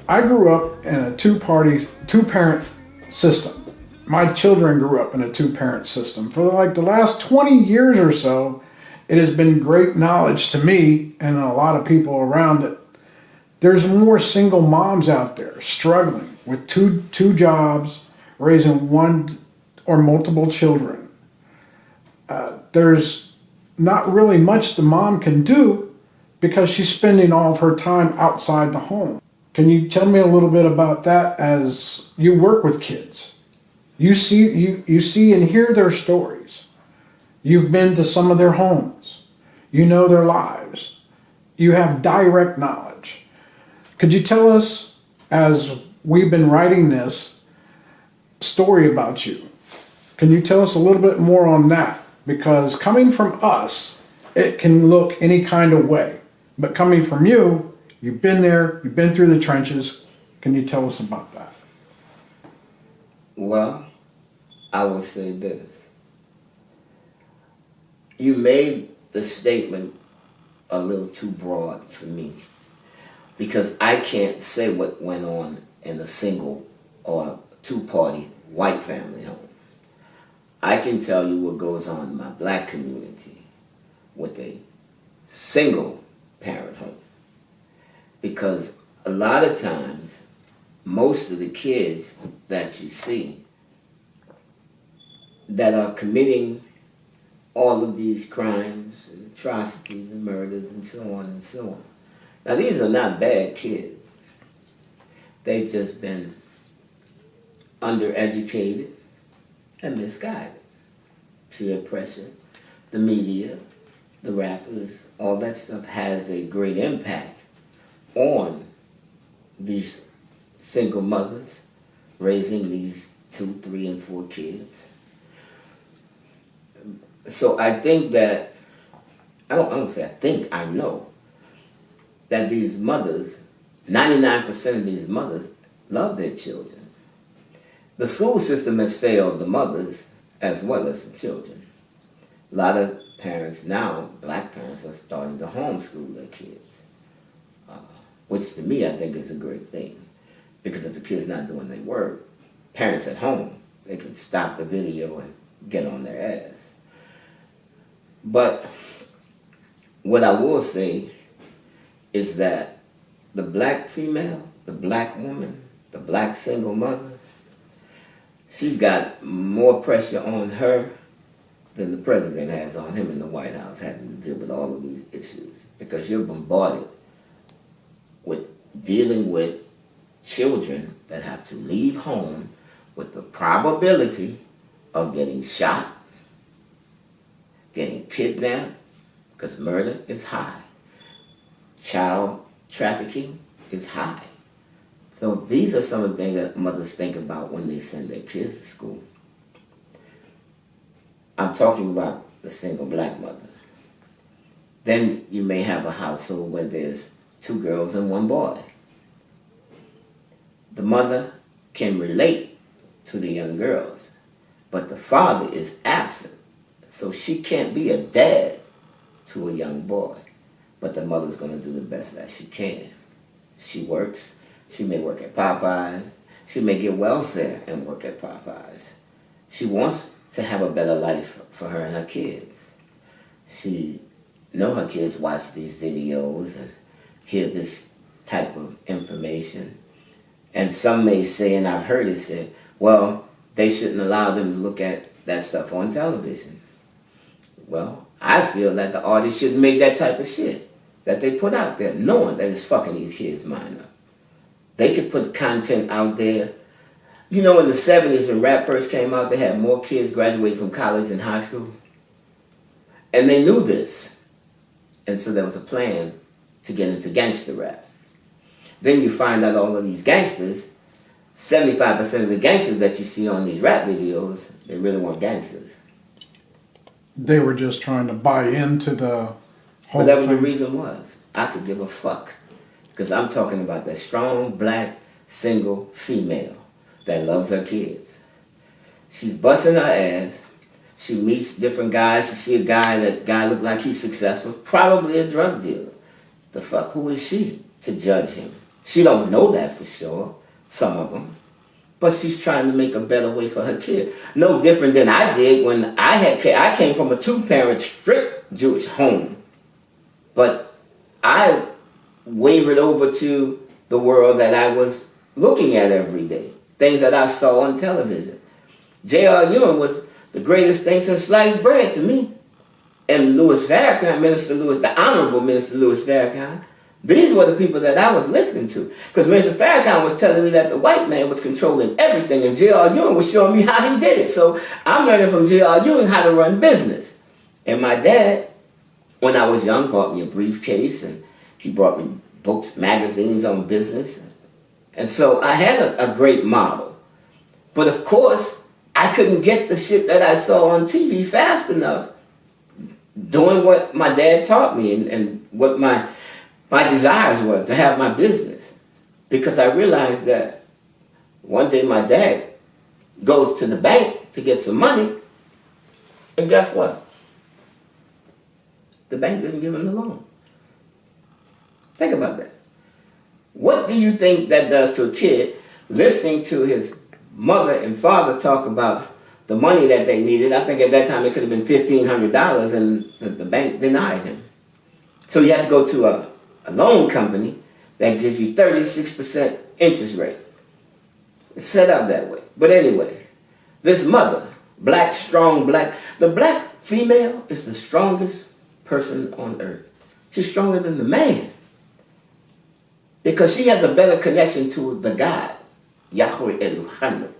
I grew up in a two-parent system. My children grew up in a two-parent system. For like the last 20 years or so, it has been great knowledge to me and a lot of people around it. There's more single moms out there struggling with two jobs, raising one or multiple children. There's not really much the mom can do because she's spending all of her time outside the home. Can you tell me a little bit about that as you work with kids? You see and hear their stories. You've been to some of their homes. You know their lives. You have direct knowledge. Could you tell us, as we've been writing this story about you, can you tell us a little bit more on that? Because coming from us, it can look any kind of way. But coming from you, you've been there, you've been through the trenches. Can you tell us about that? Well, I will say this. You made the statement a little too broad for me, because I can't say what went on in a single or two-party white family home. I can tell you what goes on in my black community with a single parent home. Because a lot of times, most of the kids that you see that are committing all of these crimes and atrocities and murders and so on and so on. Now, these are not bad kids. They've just been undereducated and misguided. Peer pressure, the media, the rappers, all that stuff has a great impact on these single mothers raising these 2, 3, and 4 kids. So I think that, I don't say I think, I know that these mothers, 99% of these mothers love their children. The school system has failed the mothers as well as the children. A lot of parents now, black parents, are starting to homeschool their kids, which to me I think is a great thing. Because if the kid's not doing their work, parents at home, they can stop the video and get on their ass. But what I will say is that the black female, the black woman, the black single mother, she's got more pressure on her than the president has on him in the White House, having to deal with all of these issues. Because you're bombarded with dealing with children that have to leave home with the probability of getting shot, getting kidnapped, because murder is high. Child trafficking is high. So these are some of the things that mothers think about when they send their kids to school. I'm talking about the single black mother. Then you may have a household where there's 2 girls and 1 boy. The mother can relate to the young girls, but the father is absent. So she can't be a dad to a young boy, but the mother's going to do the best that she can. She works. She may work at Popeyes. She may get welfare and work at Popeyes. She wants to have a better life for her and her kids. She know her kids watch these videos and hear this type of information. And some may say, and I've heard it said, well, they shouldn't allow them to look at that stuff on television. Well, I feel that the artists shouldn't make that type of shit that they put out there, knowing that it's fucking these kids' mind up. They could put content out there. You know, in the 70s when rap first came out, they had more kids graduate from college and high school. And they knew this. And so there was a plan to get into gangster rap. Then you find out all of these gangsters, 75% of the gangsters that you see on these rap videos, they really weren't gangsters. They were just trying to buy into the whole Whatever thing. the reason was, I could give a fuck. Because I'm talking about that strong, black, single female that loves her kids. She's busting her ass. She meets different guys. She see a guy, that guy look like he's successful, probably a drug dealer. The fuck, who is she to judge him? She don't know that for sure, some of them. But she's trying to make a better way for her kid. No different than I did when I came from a two-parent, strict Jewish home. But I wavered over to the world that I was looking at every day. Things that I saw on television. J.R. Ewing was the greatest thing since sliced bread to me. And Louis Farrakhan, the Honorable Minister Louis Farrakhan, these were the people that I was listening to. Because Minister Farrakhan was telling me that the white man was controlling everything, and J.R. Ewing was showing me how he did it. So I'm learning from J.R. Ewing how to run business. And my dad, when I was young, bought me a briefcase, and he brought me books, magazines on business. And so I had a great model. But of course, I couldn't get the shit that I saw on TV fast enough doing what my dad taught me and what my desires were to have my business. Because I realized that one day my dad goes to the bank to get some money, and guess what? The bank didn't give him the loan. Think about that. What do you think that does to a kid listening to his mother and father talk about the money that they needed? I think at that time it could have been $1,500, and the bank denied him. So you have to go to a loan company that gives you 36% interest rate. It's set up that way. But anyway, this mother, black, strong black, the black female is the strongest person on earth. She's stronger than the man. Because she has a better connection to the God, Yahweh Elohim.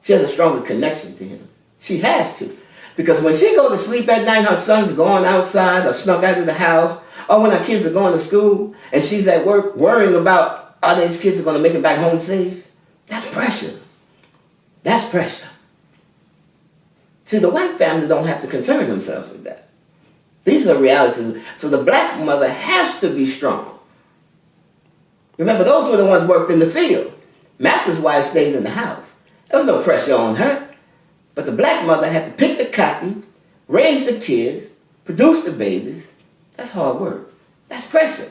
She has a stronger connection to him. She has to. Because when she go to sleep at night, her son's gone outside or snuck out of the house, or when her kids are going to school and she's at work worrying about are these kids going to make it back home safe, that's pressure. That's pressure. See, the white family don't have to concern themselves with that. These are realities. So the black mother has to be strong. Remember, those were the ones who worked in the field. Master's wife stayed in the house. There was no pressure on her. But the black mother had to pick the cotton, raise the kids, produce the babies. That's hard work. That's pressure.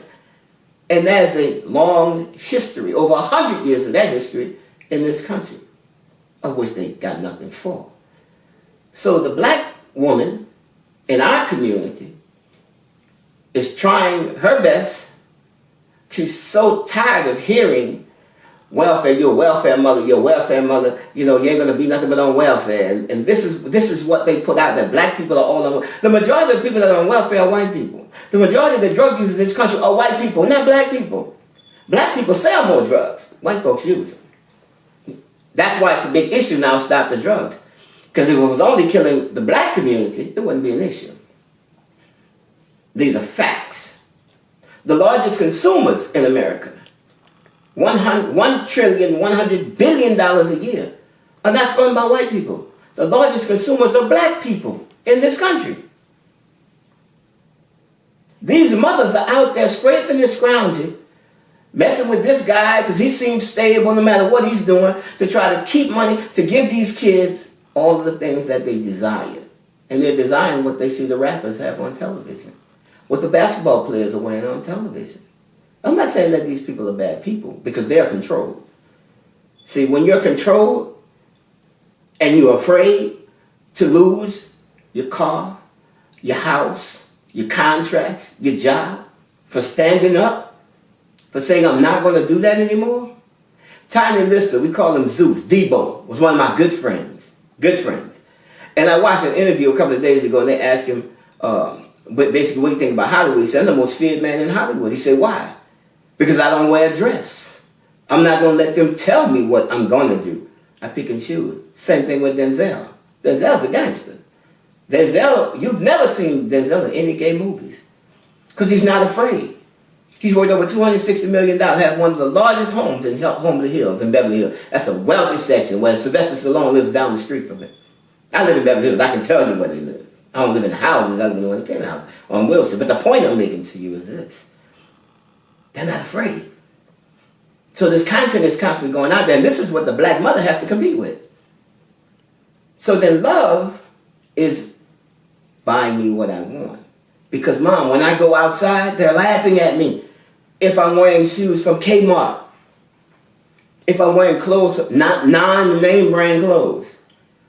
And there's a long history, over 100 years of that history in this country, of which they got nothing for. So the black woman in our community is trying her best. She's so tired of hearing welfare, you're a welfare mother, you ain't going to be nothing but on welfare. And this is what they put out, that black people are all on. The majority of the people that are on welfare are white people. The majority of the drug users in this country are white people, not black people. Black people sell more drugs. White folks use them. That's why it's a big issue now, stop the drugs. Because if it was only killing the black community, it wouldn't be an issue. These are facts. The largest consumers in America, $1 trillion, $100 billion a year, are not spent by white people. The largest consumers are black people in this country. These mothers are out there scraping and scrounging, messing with this guy because he seems stable no matter what he's doing, to try to keep money to give these kids all of the things that they desire. And they're desiring what they see the rappers have on television, what the basketball players are wearing on television. I'm not saying that these people are bad people, because they are controlled. See, when you're controlled and you're afraid to lose your car, your house, your contracts, your job, for standing up, for saying I'm not going to do that anymore. Tiny Lister, we call him Zeus, Debo, was one of my good friends. And I watched an interview a couple of days ago, and they asked him, but basically, what do you think about Hollywood? He said, I'm the most feared man in Hollywood. He said, why? Because I don't wear a dress. I'm not going to let them tell me what I'm going to do. I pick and choose. Same thing with Denzel. Denzel's a gangster. Denzel, you've never seen Denzel in any gay movies. Because he's not afraid. He's worth over $260 million, has one of the largest homes in Homeland Hills, in Beverly Hills. That's a wealthy section where Sylvester Stallone lives down the street from it. I live in Beverly Hills. I can tell you where they live. I don't live in houses. I live in one penthouse on Wilshire. But the point I'm making to you is this. They're not afraid. So this content is constantly going out there, and this is what the black mother has to compete with. So then love is buying me what I want. Because, Mom, when I go outside, they're laughing at me. if I'm wearing shoes from Kmart, if I'm wearing clothes, not non-name brand clothes.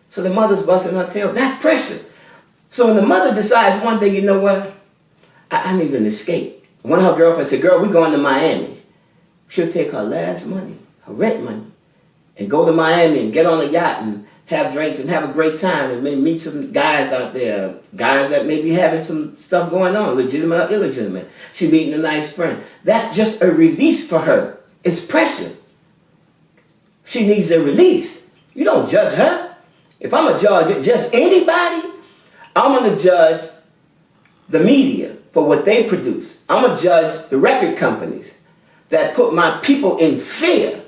So the mother's busting her tail. That's pressure. So when the mother decides one day, you know what? I need an escape. One of her girlfriends said, girl, we're going to Miami. She'll take her last money, her rent money, and go to Miami and get on a yacht and have drinks and have a great time and maybe meet some guys out there, guys that may be having some stuff going on, legitimate or illegitimate. She's meeting a nice friend. That's just a release for her. It's pressure. She needs a release. You don't judge her. If I'm a judge anybody, I'm going to judge the media for what they produce. I'm going to judge the record companies that put my people in fear.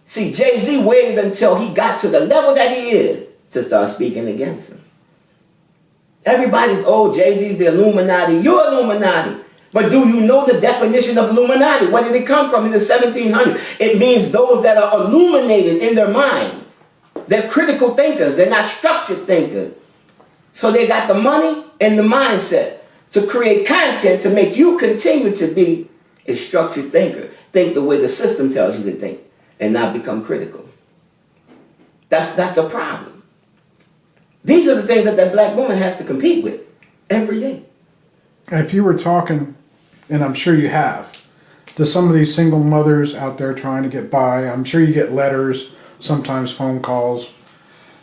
See, Jay-Z waited until he got to the level that he is to start speaking against him. Everybody's, oh, Jay-Z's the Illuminati. You're Illuminati. But do you know the definition of Illuminati? Where did it come from in the 1700s? It means those that are illuminated in their mind. They're critical thinkers. They're not structured thinkers. So they got the money and the mindset to create content to make you continue to be a structured thinker. Think the way the system tells you to think and not become critical. That's the problem. These are the things that black woman has to compete with every day. If you were talking, and I'm sure you have, to some of these single mothers out there trying to get by, I'm sure you get letters, sometimes phone calls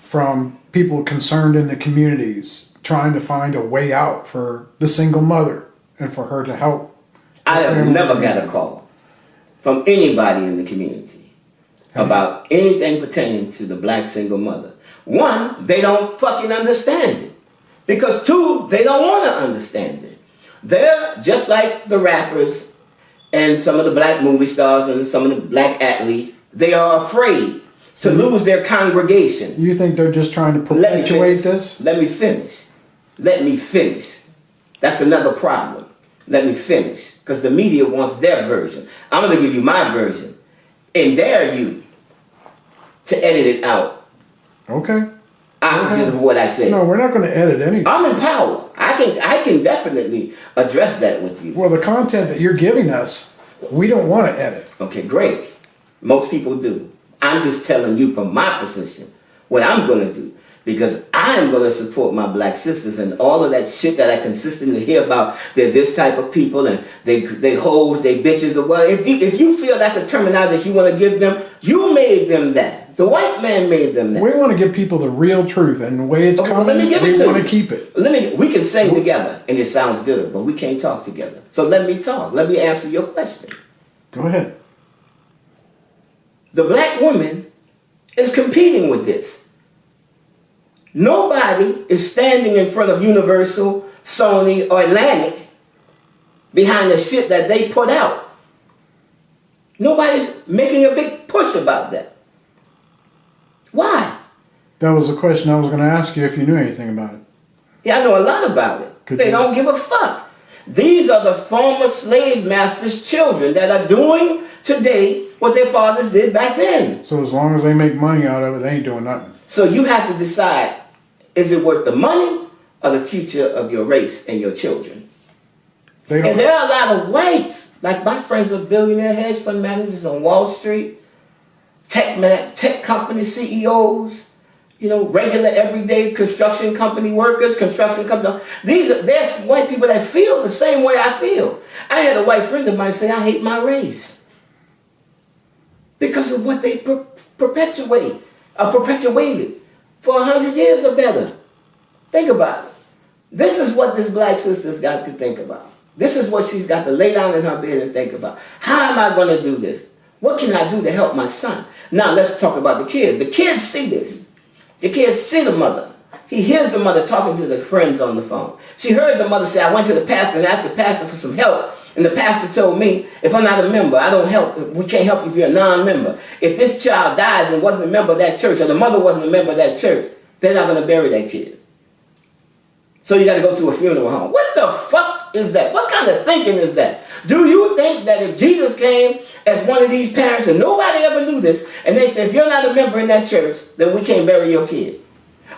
from people concerned in the communities trying to find a way out for the single mother and for her to help. I have never got a call from anybody in the community about anything pertaining to the black single mother. One, they don't fucking understand it. Because two, they don't want to understand it. They're just like the rappers and some of the black movie stars and some of the black athletes. They are afraid to lose their congregation. You think they're just trying to perpetuate this? Let me finish. Let me finish. That's another problem. Let me finish. Because the media wants their version. I'm going to give you my version. And dare you to edit it out. Okay. Opposite of what I said. No, we're not going to edit anything. I'm in power. I can definitely address that with you. Well, the content that you're giving us, we don't want to edit. Okay, great. Most people do. I'm just telling you from my position what I'm going to do. Because I'm going to support my black sisters and all of that shit that I consistently hear about. They're this type of people and they hoes, they bitches. Or well, if you feel that's a terminology that you want to give them, you made them that. The white man made them that. We want to give people the real truth and the way it's coming. Well, let me give it to we want you. to keep it. We can sing together and it sounds good, but we can't talk together. So let me talk. Let me answer your question. Go ahead. The black woman is competing with this. Nobody is standing in front of Universal, Sony, or Atlantic behind the shit that they put out. Nobody's making a big push about that. Why? That was a question I was going to ask you if you knew anything about it. Yeah, I know a lot about it. They don't give a fuck. These are the former slave masters' children that are doing today what their fathers did back then. So as long as they make money out of it, they ain't doing nothing. So you have to decide, is it worth the money or the future of your race and your children? And there are a lot of whites, like my friends are billionaire hedge fund managers on Wall Street, tech company CEOs, regular everyday construction company workers, there's white people that feel the same way I feel. I had a white friend of mine say, I hate my race. Because of what they perpetuated for 100 years or better. Think about it. This is what this black sister's got to think about. This is what she's got to lay down in her bed and think about. How am I going to do this? What can I do to help my son? Now let's talk about the kid. The kids see this. The kids see the mother. He hears the mother talking to the friends on the phone. She heard the mother say, I went to the pastor and asked the pastor for some help. And the pastor told me, if I'm not a member, I don't help. We can't help you if you're a non-member. If this child dies and wasn't a member of that church, or the mother wasn't a member of that church, they're not going to bury that kid. So you got to go to a funeral home. What the fuck is that? What kind of thinking is that? Do you think that if Jesus came as one of these parents, and nobody ever knew this, and they said, if you're not a member in that church, then we can't bury your kid?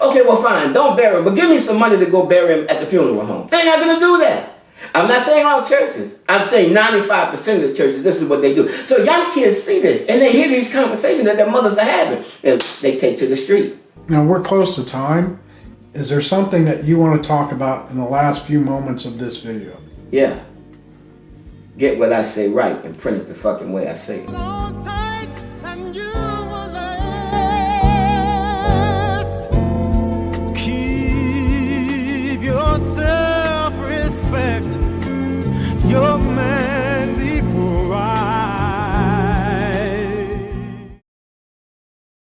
Okay, well fine, don't bury him, but give me some money to go bury him at the funeral home. They're not going to do that. I'm not saying all churches. I'm saying 95% of the churches, this is what they do. So young kids see this, and they hear these conversations that their mothers are having, and they take to the street. Now, we're close to time. Is there something that you want to talk about in the last few moments of this video? Yeah. Get what I say right and print it the fucking way I say it.